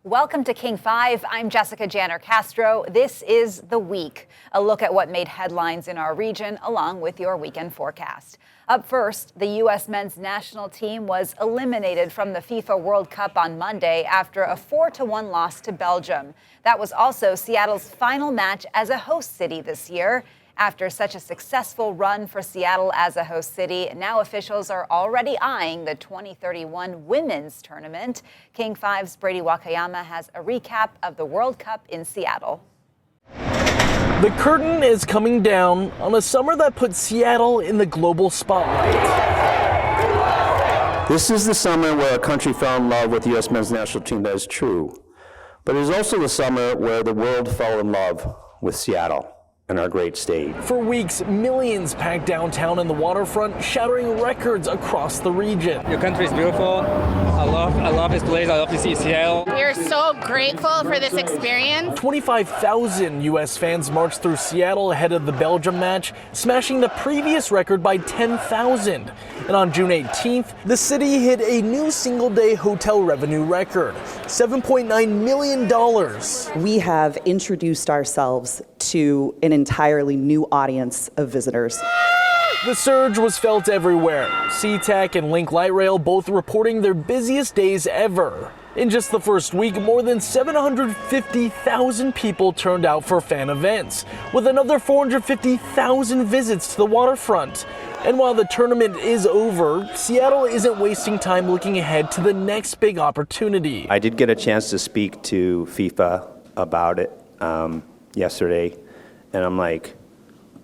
Welcome to King 5. I'm Jessica Janner Castro. This is The Week, a look at what made headlines in our region, along with your weekend forecast. Up first, the U.S. men's national team was eliminated from the FIFA World Cup on Monday after a 4-1 loss to Belgium. That was also Seattle's final match as a host city this year. After such a successful run for Seattle as a host city, now officials are already eyeing the 2031 women's tournament. King 5's Brady Wakayama has a recap of the World Cup in Seattle. The curtain is coming down on a summer that put Seattle in the global spotlight. This is the summer where our country fell in love with the U.S. men's national team. That is true. But it is also the summer where the world fell in love with Seattle and our great state. For weeks, millions packed downtown and the waterfront, shattering records across the region. Your country is beautiful. I love this place. I love to see Seattle. We are so grateful for this experience. 25,000 U.S. fans marched through Seattle ahead of the Belgium match, smashing the previous record by 10,000. And on June 18th, the city hit a new single-day hotel revenue record, $7.9 million. We have introduced ourselves to an entirely new audience of visitors. The surge was felt everywhere. SeaTac and Link Light Rail both reporting their busiest days ever. In just the first week, more than 750,000 people turned out for fan events, with another 450,000 visits to the waterfront. And while the tournament is over, Seattle isn't wasting time looking ahead to the next big opportunity. I did get a chance to speak to FIFA about it yesterday, and I'm like,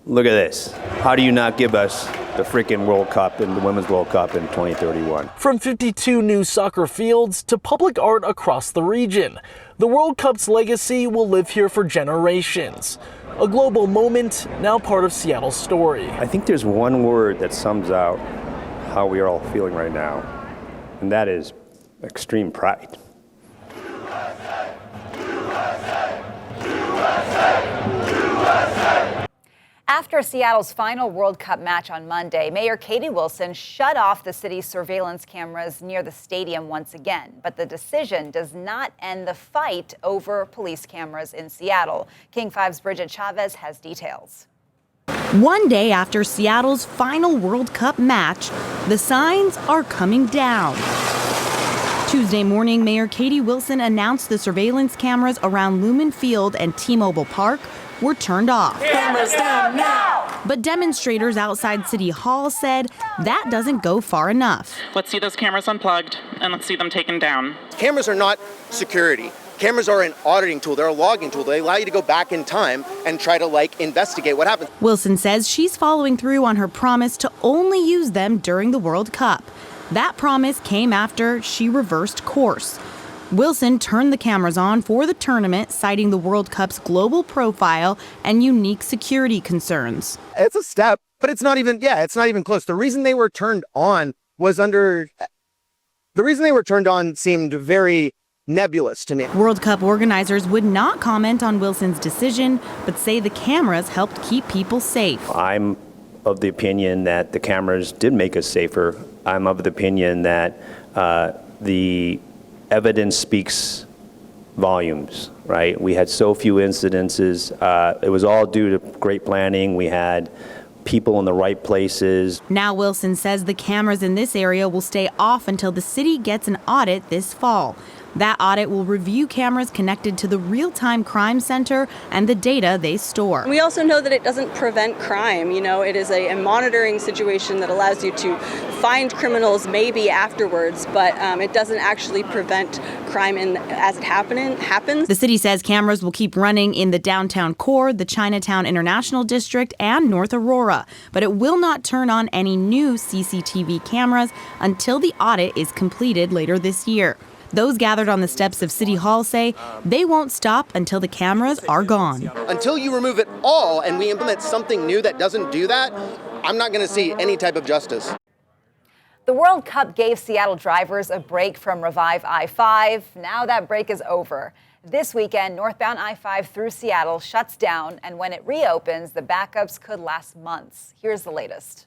look at this. How do you not give us the freaking World Cup and the Women's World Cup in 2031? From 52 new soccer fields to public art across the region, the World Cup's legacy will live here for generations. A global moment, now part of Seattle's story. I think there's one word that sums out how we are all feeling right now, and that is extreme pride. After Seattle's final World Cup match on Monday, Mayor Katie Wilson shut off the city's surveillance cameras near the stadium once again. But the decision does not end the fight over police cameras in Seattle. King 5's Bridget Chavez has details. One day after Seattle's final World Cup match, the signs are coming down. Tuesday morning, Mayor Katie Wilson announced the surveillance cameras around Lumen Field and T-Mobile Park were turned off. Cameras down now! But demonstrators outside City Hall said that doesn't go far enough. Let's see those cameras unplugged and let's see them taken down. Cameras are not security. Cameras are an auditing tool. They're a logging tool. They allow you to go back in time and try to investigate what happened. Wilson says she's following through on her promise to only use them during the World Cup. That promise came after she reversed course. Wilson turned the cameras on for the tournament, citing the World Cup's global profile and unique security concerns. It's a step, but it's not even close. The reason they were turned on seemed very nebulous to me. World Cup organizers would not comment on Wilson's decision, but say the cameras helped keep people safe. I'm of the opinion that the cameras did make us safer. I'm of the opinion that the evidence speaks volumes, right? We had so few incidences. It was all due to great planning. We had people in the right places. Now Wilson says the cameras in this area will stay off until the city gets an audit this fall. That audit will review cameras connected to the real-time crime center and the data they store. We also know that it doesn't prevent crime. You know, it is a monitoring situation that allows you to find criminals maybe afterwards, but it doesn't actually prevent crime as it happens. The city says cameras will keep running in the downtown core, the Chinatown International District, and North Aurora, but it will not turn on any new CCTV cameras until the audit is completed later this year. Those gathered on the steps of City Hall say they won't stop until the cameras are gone. Until you remove it all and we implement something new that doesn't do that, I'm not going to see any type of justice. The World Cup gave Seattle drivers a break from Revive I-5. Now that break is over. This weekend, northbound I-5 through Seattle shuts down, and when it reopens, the backups could last months. Here's the latest.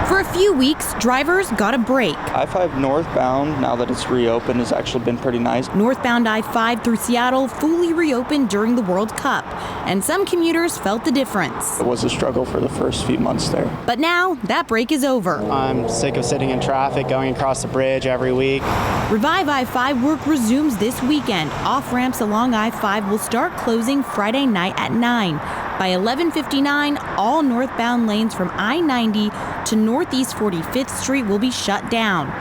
For a few weeks, drivers got a break. I-5 northbound, now that it's reopened, has actually been pretty nice. Northbound I-5 through Seattle fully reopened during the World Cup, and some commuters felt the difference. It was a struggle for the first few months there. But now, that break is over. I'm sick of sitting in traffic, going across the bridge every week. Revive I-5 work resumes this weekend. Off-ramps along I-5 will start closing Friday night at 9. By 11:59, all northbound lanes from I-90 to Northeast 45th Street will be shut down.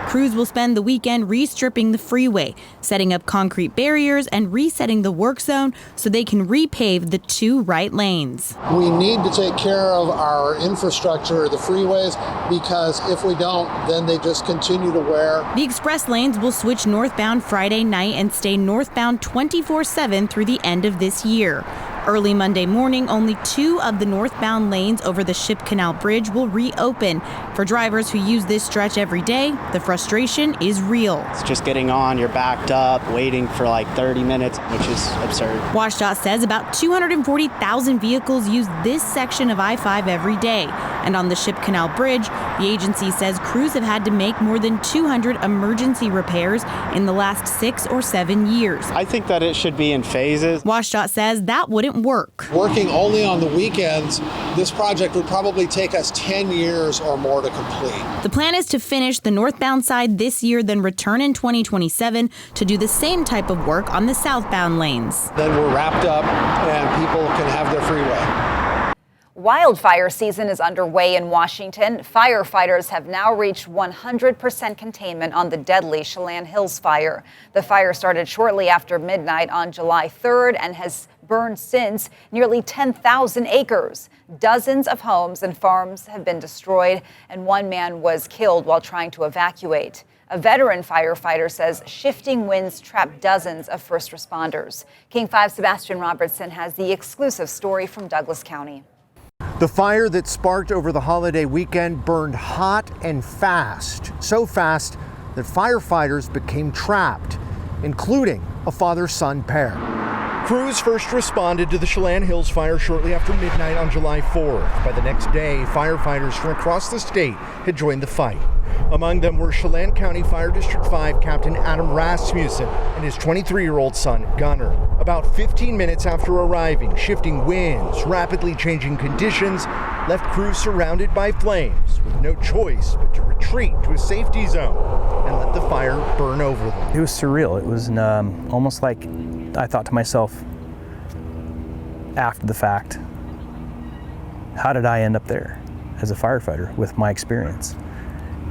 Crews will spend the weekend restripping the freeway, setting up concrete barriers and resetting the work zone so they can repave the 2 right lanes. We need to take care of our infrastructure, the freeways, because if we don't, then they just continue to wear. The express lanes will switch northbound Friday night and stay northbound 24/7 through the end of this year. Early Monday morning, only 2 of the northbound lanes over the Ship Canal Bridge will reopen. For drivers who use this stretch every day, the frustration is real. It's just getting on, you're backed up, waiting for like 30 minutes, which is absurd. WashDOT says about 240,000 vehicles use this section of I-5 every day. And on the Ship Canal Bridge, the agency says crews have had to make more than 200 emergency repairs in the last 6 or 7 years. I think that it should be in phases. WashDOT says that wouldn't work. Working only on the weekends, this project would probably take us 10 years or more to complete. The plan is to finish the northbound side this year, then return in 2027 to do the same type of work on the southbound lanes. Then we're wrapped up and people can have their freeway. Wildfire season is underway in Washington. Firefighters have now reached 100% containment on the deadly Chelan Hills fire. The fire started shortly after midnight on July 3rd and has burned since nearly 10,000 acres. Dozens of homes and farms have been destroyed, and one man was killed while trying to evacuate. A veteran firefighter says shifting winds trapped dozens of first responders. King 5's Sebastian Robertson has the exclusive story from Douglas County. The fire that sparked over the holiday weekend burned hot and fast, so fast that firefighters became trapped, including a father-son pair. Crews first responded to the Chelan Hills fire shortly after midnight on July 4th. By the next day, firefighters from across the state had joined the fight. Among them were Chelan County Fire District 5 Captain Adam Rasmussen and his 23-year-old son, Gunnar. About 15 minutes after arriving, shifting winds, rapidly changing conditions left crews surrounded by flames with no choice but to retreat to a safety zone and let the fire burn over them. It was surreal. It was almost like I thought to myself after the fact, how did I end up there as a firefighter with my experience?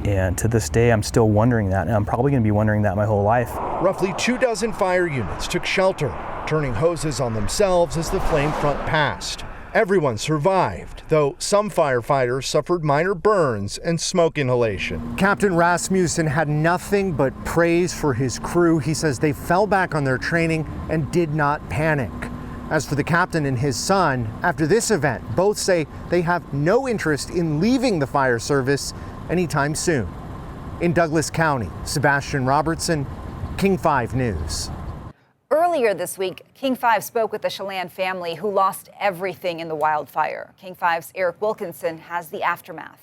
And to this day, I'm still wondering that, and I'm probably going to be wondering that my whole life. Roughly 24 fire units took shelter, turning hoses on themselves as the flame front passed. Everyone survived, though some firefighters suffered minor burns and smoke inhalation. Captain Rasmussen had nothing but praise for his crew. He says they fell back on their training and did not panic. As for the captain and his son, after this event, both say they have no interest in leaving the fire service anytime soon. In Douglas County, Sebastian Robertson, King 5 News. Earlier this week, King 5 spoke with the Chelan family who lost everything in the wildfire. King 5's Eric Wilkinson has the aftermath.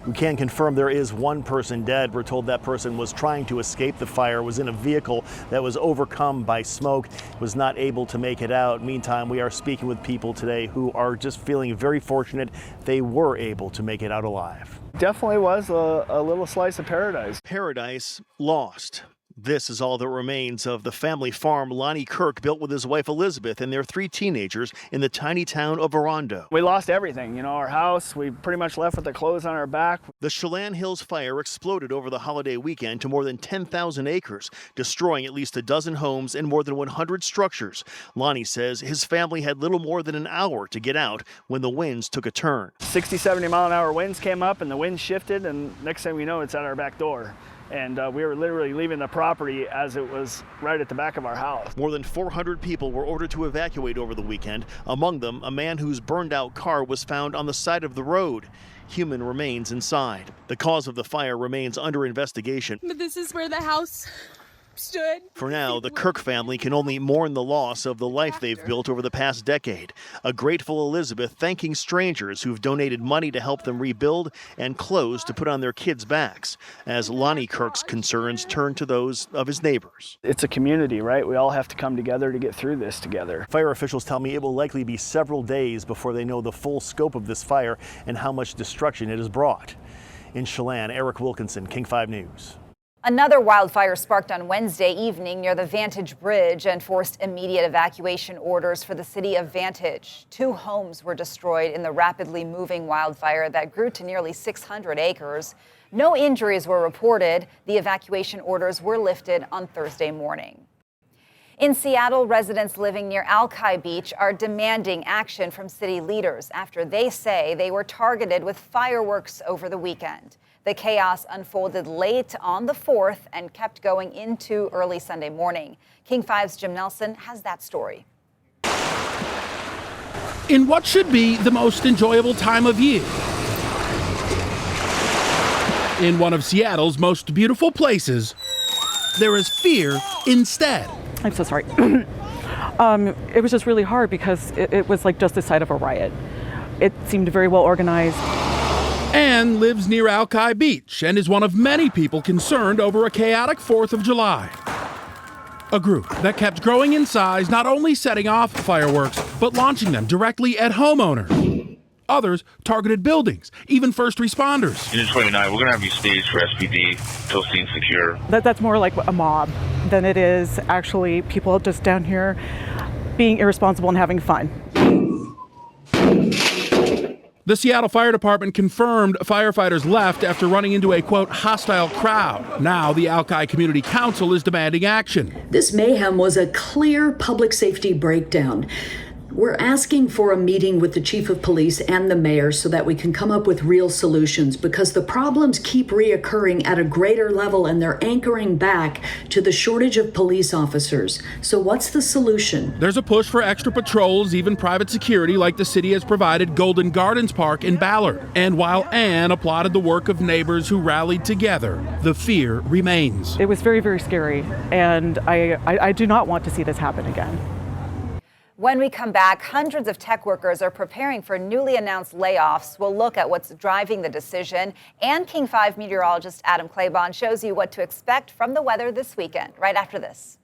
We can confirm there is one person dead. We're told that person was trying to escape the fire, was in a vehicle that was overcome by smoke, was not able to make it out. Meantime, we are speaking with people today who are just feeling very fortunate they were able to make it out alive. Definitely was a little slice of paradise. Paradise lost. This is all that remains of the family farm Lonnie Kirk built with his wife Elizabeth and their 3 teenagers in the tiny town of Orondo. We lost everything, our house, we pretty much left with the clothes on our back. The Chelan Hills fire exploded over the holiday weekend to more than 10,000 acres, destroying at least a dozen homes and more than 100 structures. Lonnie says his family had little more than an hour to get out when the winds took a turn. 60, 70 mile an hour winds came up and the wind shifted, and next thing we know, it's at our back door. And we were literally leaving the property as it was right at the back of our house. More than 400 people were ordered to evacuate over the weekend. Among them, a man whose burned out car was found on the side of the road. Human remains inside. The cause of the fire remains under investigation. But this is where the house stood. For now, the Kirk family can only mourn the loss of the life they've built over the past decade. A grateful Elizabeth thanking strangers who've donated money to help them rebuild and clothes to put on their kids' backs, as Lonnie Kirk's concerns turn to those of his neighbors. It's a community, right? We all have to come together to get through this together. Fire officials tell me it will likely be several days before they know the full scope of this fire and how much destruction it has brought. In Chelan, Eric Wilkinson, King 5 News. Another wildfire sparked on Wednesday evening near the Vantage Bridge and forced immediate evacuation orders for the city of Vantage. 2 homes were destroyed in the rapidly moving wildfire that grew to nearly 600 acres. No injuries were reported. The evacuation orders were lifted on Thursday morning. In Seattle, residents living near Alki Beach are demanding action from city leaders after they say they were targeted with fireworks over the weekend. The chaos unfolded late on the 4th and kept going into early Sunday morning. King 5's Jim Nelson has that story. In what should be the most enjoyable time of year, in one of Seattle's most beautiful places, there is fear instead. I'm so sorry. It was just really hard because it was like just the site of a riot. It seemed very well organized. Anne lives near Alki Beach and is one of many people concerned over a chaotic 4th of July. A group that kept growing in size, not only setting off fireworks, but launching them directly at homeowners. Others targeted buildings, even first responders. Unit 29, we're going to have you staged for SPD till scene secure. That's more like a mob than it is actually people just down here being irresponsible and having fun. The Seattle Fire Department confirmed firefighters left after running into a, quote, hostile crowd. Now the Alki Community Council is demanding action. This mayhem was a clear public safety breakdown. We're asking for a meeting with the chief of police and the mayor so that we can come up with real solutions, because the problems keep reoccurring at a greater level and they're anchoring back to the shortage of police officers. So what's the solution? There's a push for extra patrols, even private security like the city has provided Golden Gardens Park in Ballard. And while Anne applauded the work of neighbors who rallied together, the fear remains. It was very, very scary, and I do not want to see this happen again. When we come back, hundreds of tech workers are preparing for newly announced layoffs. We'll look at what's driving the decision. And King 5 meteorologist Adam Claybon shows you what to expect from the weather this weekend, right after this.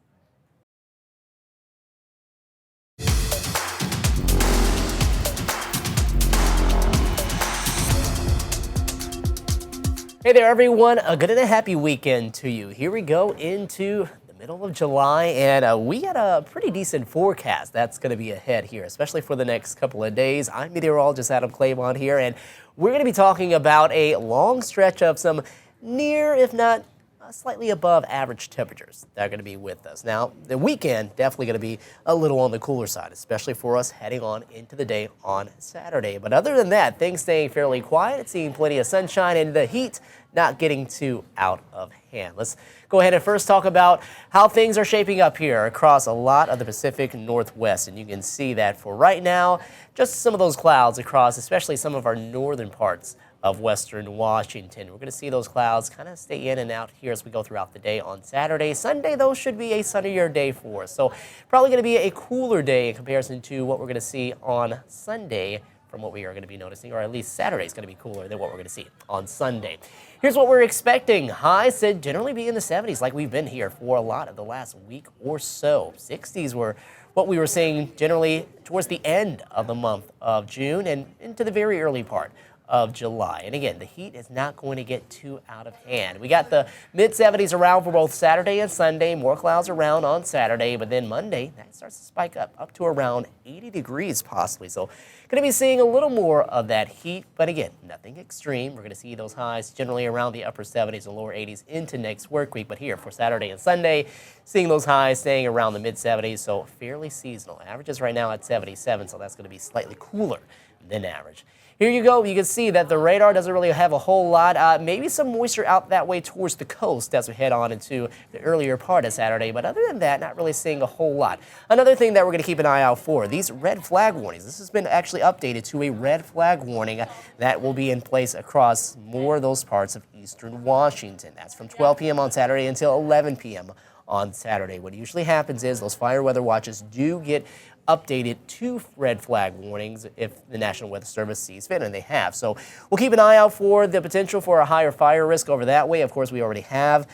Hey there, everyone. A good and a happy weekend to you. Here we go into middle of July, and we got a pretty decent forecast that's going to be ahead here, especially for the next couple of days. I'm meteorologist Adam Claybon here, and we're going to be talking about a long stretch of some near, if not slightly above average temperatures that are going to be with us. Now, the weekend definitely going to be a little on the cooler side, especially for us heading on into the day on Saturday. But other than that, things staying fairly quiet, seeing plenty of sunshine, and the heat not getting too out of hand. Let's go ahead and first talk about how things are shaping up here across a lot of the Pacific Northwest. And you can see that for right now, just some of those clouds across, especially some of our northern parts of western Washington. We're going to see those clouds kind of stay in and out here as we go throughout the day on Saturday. Sunday, though, should be a sunnier day for us. So probably going to be a cooler day in comparison to what we're going to see on Sunday from what we are going to be noticing, or at least Saturday is going to be cooler than what we're going to see on Sunday. Here's what we're expecting. Highs should generally be in the 70s like we've been here for a lot of the last week or so. 60s were what we were seeing generally towards the end of the month of June and into the very early part of July. And again, the heat is not going to get too out of hand. We got the mid-70s around for both Saturday and Sunday. More clouds around on Saturday, but then Monday, that starts to spike up to around 80 degrees possibly. So going to be seeing a little more of that heat, but again, nothing extreme. We're going to see those highs generally around the upper 70s and lower 80s into next work week. But here for Saturday and Sunday, seeing those highs staying around the mid-70s, so fairly seasonal. Averages right now at 77, so that's going to be slightly cooler than average. Here you go. You can see that the radar doesn't really have a whole lot. Maybe some moisture out that way towards the coast as we head on into the earlier part of Saturday. But other than that, not really seeing a whole lot. Another thing that we're going to keep an eye out for, these red flag warnings. This has been actually updated to a red flag warning that will be in place across more of those parts of eastern Washington. That's from 12 p.m. on Saturday until 11 p.m. on Saturday. What usually happens is those fire weather watches do get updated to red flag warnings if the National Weather Service sees fit, and they have. So we'll keep an eye out for the potential for a higher fire risk over that way. Of course, we already have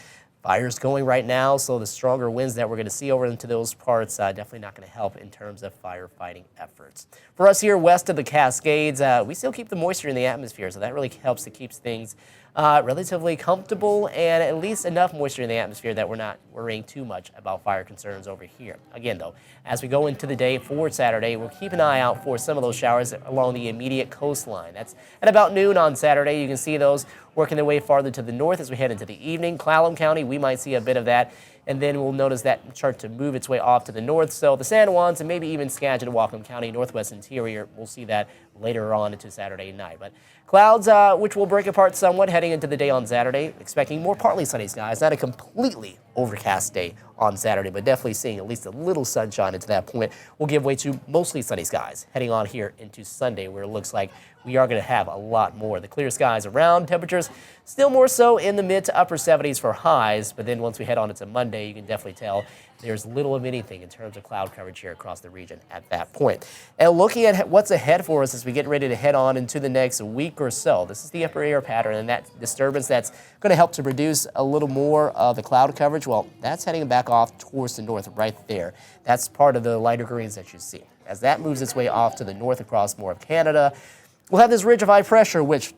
fires going right now, so the stronger winds that we're going to see over into those parts definitely not going to help in terms of firefighting efforts. For us here west of the Cascades, we still keep the moisture in the atmosphere, so that really helps to keep things relatively comfortable and at least enough moisture in the atmosphere that we're not worrying too much about fire concerns over here. Again, though, as we go into the day for Saturday, we'll keep an eye out for some of those showers along the immediate coastline. That's at about noon on Saturday. You can see those working their way farther to the north as we head into the evening. Clallam County, we might see a bit of that, and then we'll notice that start to move its way off to the north. So the San Juans and maybe even Skagit, Whatcom County, northwest interior, we'll see that later on into Saturday night. But clouds, which will break apart somewhat heading into the day on Saturday, expecting more partly sunny skies, not a completely overcast day on Saturday, but definitely seeing at least a little sunshine into that point will give way to mostly sunny skies heading on here into Sunday, where it looks like we are going to have a lot more. The clear skies around, temperatures still more so in the mid to upper 70s for highs, but then once we head on into Monday, you can definitely tell there's little of anything in terms of cloud coverage here across the region at that point. And looking at what's ahead for us as we get ready to head on into the next week or so, this is the upper air pattern, and that disturbance that's going to help to reduce a little more of the cloud coverage. Well, that's heading back off towards the north right there. That's part of the lighter greens that you see. As that moves its way off to the north across more of Canada, we'll have this ridge of high pressure, which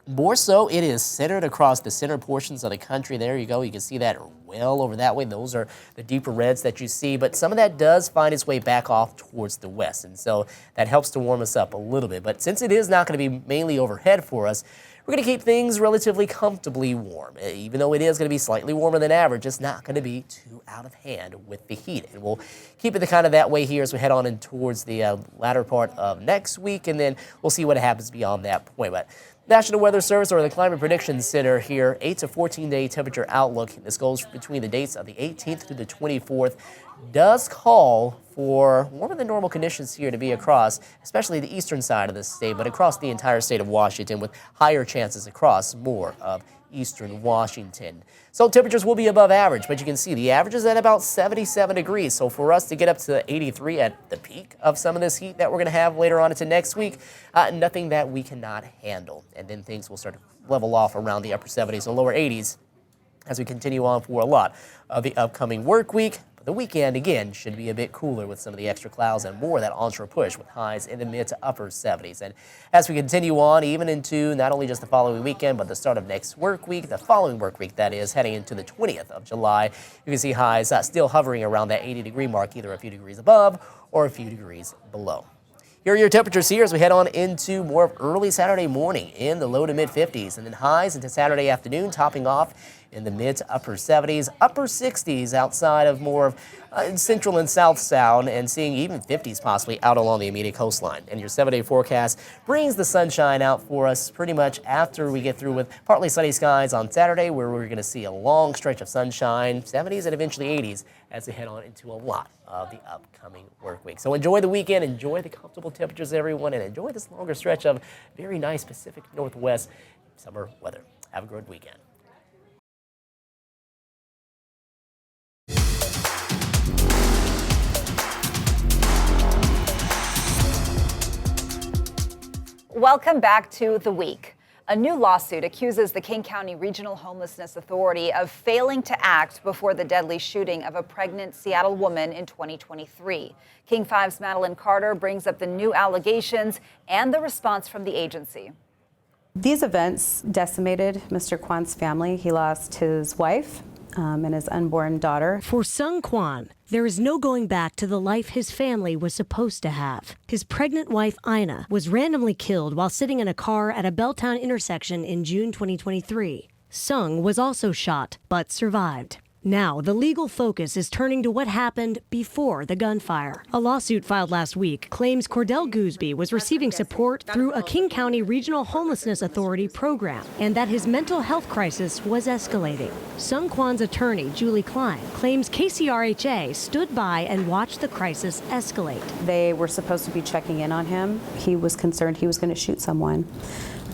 more so it is centered across the center portions of the country. There you go. You can see that well over that way. Those are the deeper reds that you see, but some of that does find its way back off towards the west, and so that helps to warm us up a little bit. But since it is not going to be mainly overhead for us, we're going to keep things relatively comfortably warm. Even though it is going to be slightly warmer than average, it's not going to be too out of hand with the heat. And we'll keep it kind of that way here as we head on in towards the latter part of next week, and then we'll see what happens beyond that point. But National Weather Service, or the Climate Prediction Center here, 8 to 14-day temperature outlook. This goes between the dates of the 18th to the 24th. Does call for warmer than normal conditions here to be across, especially the eastern side of the state, but across the entire state of Washington, with higher chances across more of eastern Washington. So temperatures will be above average, but you can see the average is at about 77 degrees. So for us to get up to 83 at the peak of some of this heat that we're going to have later on into next week, nothing that we cannot handle. And then things will start to level off around the upper 70s and lower 80s as we continue on for a lot of the upcoming work week. The weekend, again, should be a bit cooler with some of the extra clouds and more of that onshore push with highs in the mid to upper 70s. And as we continue on, even into not only just the following weekend, but the start of next work week, the following work week, that is, heading into the 20th of July, you can see highs still hovering around that 80-degree mark, either a few degrees above or a few degrees below. Here are your temperatures here as we head on into more of early Saturday morning in the low to mid 50s, and then highs into Saturday afternoon, topping off in the mid to upper 70s, upper 60s outside of more of central and south sound, and seeing even 50s possibly out along the immediate coastline. And your 7-day forecast brings the sunshine out for us pretty much after we get through with partly sunny skies on Saturday, where we're going to see a long stretch of sunshine, 70s and eventually 80s as we head on into a lot of the upcoming work week. So enjoy the weekend, enjoy the comfortable temperatures, everyone, and enjoy this longer stretch of very nice Pacific Northwest summer weather. Have a good weekend. Welcome back to The Week. A new lawsuit accuses the King County Regional Homelessness Authority of failing to act before the deadly shooting of a pregnant Seattle woman in 2023. King 5's Madeline Carter brings up the new allegations and the response from the agency. These events decimated Mr. Kwan's family. He lost his wife and his unborn daughter. For Sung Kwan, there is no going back to the life his family was supposed to have. His pregnant wife, Ina, was randomly killed while sitting in a car at a Belltown intersection in June 2023. Sung was also shot, but survived. Now, the legal focus is turning to what happened before the gunfire. A lawsuit filed last week claims Cordell Gooseby was receiving support through a King County Regional Homelessness Authority program, and that his mental health crisis was escalating. Sung Kwan's attorney, Julie Klein, claims KCRHA stood by and watched the crisis escalate. They were supposed to be checking in on him. He was concerned he was going to shoot someone,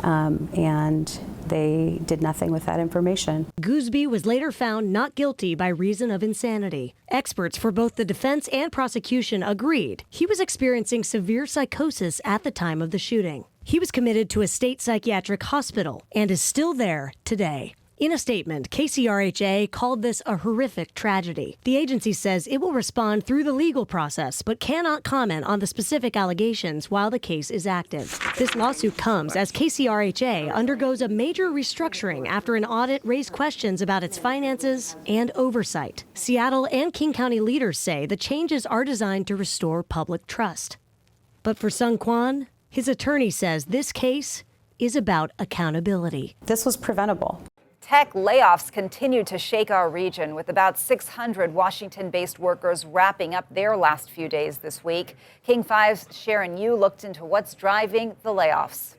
and they did nothing with that information. Gooseby was later found not guilty by reason of insanity. Experts for both the defense and prosecution agreed he was experiencing severe psychosis at the time of the shooting. He was committed to a state psychiatric hospital and is still there today. In a statement, KCRHA called this a horrific tragedy. The agency says it will respond through the legal process, but cannot comment on the specific allegations while the case is active. This lawsuit comes as KCRHA undergoes a major restructuring after an audit raised questions about its finances and oversight. Seattle and King County leaders say the changes are designed to restore public trust. But for Sung Kwan, his attorney says this case is about accountability. This was preventable. Tech layoffs continue to shake our region, with about 600 Washington-based workers wrapping up their last few days this week. King 5's Sharon Yu looked into what's driving the layoffs.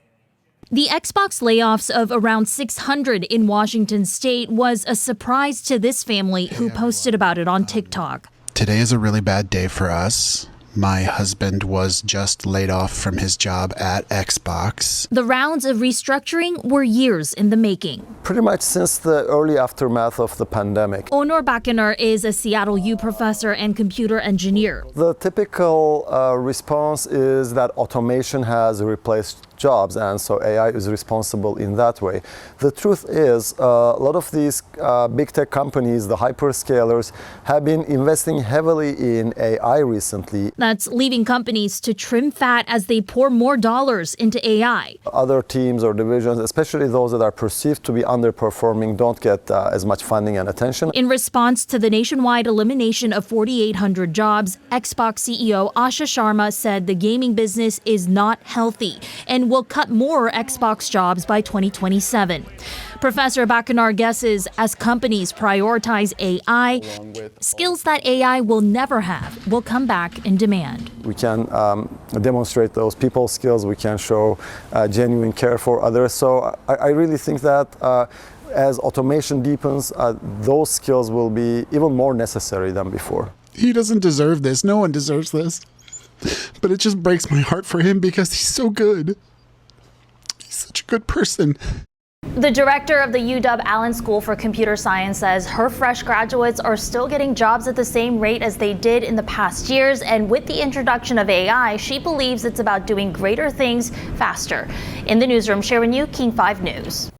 The Xbox layoffs of around 600 in Washington state was a surprise to this family who posted about it on TikTok. Today is a really bad day for us. My husband was just laid off from his job at Xbox. The rounds of restructuring were years in the making. Pretty much since the early aftermath of the pandemic. Onur Bakiner is a Seattle U professor and computer engineer. The typical response is that automation has replaced jobs, and so AI is responsible in that way. The truth is, a lot of these big tech companies, the hyperscalers, have been investing heavily in AI recently. That's leaving companies to trim fat as they pour more dollars into AI. Other teams or divisions, especially those that are perceived to be underperforming, don't get as much funding and attention. In response to the nationwide elimination of 4,800 jobs, Xbox CEO Asha Sharma said the gaming business is not healthy and will cut more Xbox jobs by 2027. Professor Bacanar guesses as companies prioritize AI, skills that AI will never have will come back in demand. We can demonstrate those people skills, we can show genuine care for others. So I really think that as automation deepens, those skills will be even more necessary than before. He doesn't deserve this. No one deserves this. But it just breaks my heart for him because he's so good. He's such a good person. The director of the UW Allen School for Computer Science says her fresh graduates are still getting jobs at the same rate as they did in the past years. And with the introduction of AI, she believes it's about doing greater things faster. In the newsroom, Sharon Yu, King 5 News.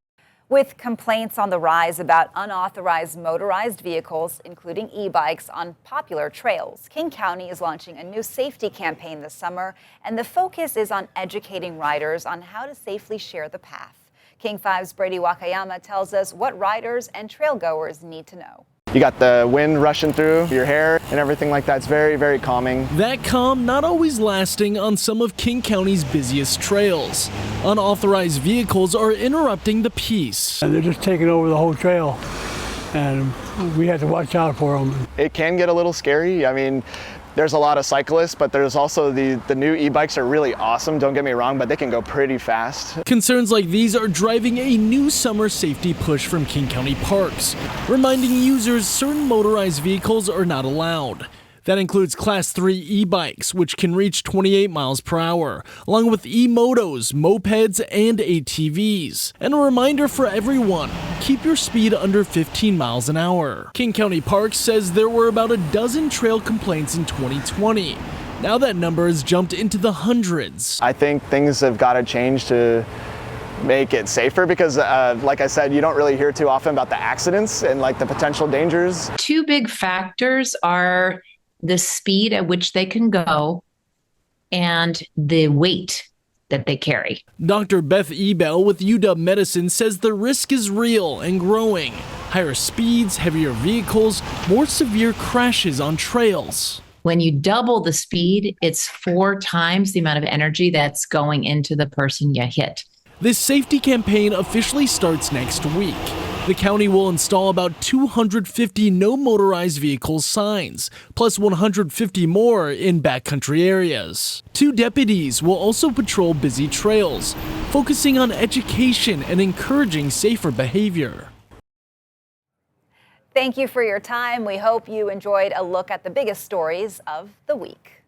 With complaints on the rise about unauthorized motorized vehicles, including e-bikes, on popular trails, King County is launching a new safety campaign this summer, and the focus is on educating riders on how to safely share the path. King 5's Brady Wakayama tells us what riders and trailgoers need to know. You got the wind rushing through your hair and everything like that. It's very, very calming. That calm not always lasting on some of King County's busiest trails. Unauthorized vehicles are interrupting the peace. They're just taking over the whole trail, and we have to watch out for them. It can get a little scary. I mean, there's a lot of cyclists, but there's also the new e-bikes are really awesome, don't get me wrong, but they can go pretty fast. Concerns like these are driving a new summer safety push from King County Parks, reminding users certain motorized vehicles are not allowed. That includes Class 3 e-bikes, which can reach 28 miles per hour, along with e-motos, mopeds, and ATVs. And a reminder for everyone, keep your speed under 15 miles an hour. King County Parks says there were about a dozen trail complaints in 2020. Now that number has jumped into the hundreds. I think things have got to change to make it safer because, like I said, you don't really hear too often about the accidents and like the potential dangers. Two big factors are the speed at which they can go and the weight that they carry. Dr. Beth Ebel with UW Medicine says the risk is real and growing. Higher speeds, heavier vehicles, more severe crashes on trails. When you double the speed, it's 4 times the amount of energy that's going into the person you hit. This safety campaign officially starts next week. The county will install about 250 no motorized vehicles signs, plus 150 more in backcountry areas. 2 deputies will also patrol busy trails, focusing on education and encouraging safer behavior. Thank you for your time. We hope you enjoyed a look at the biggest stories of the week.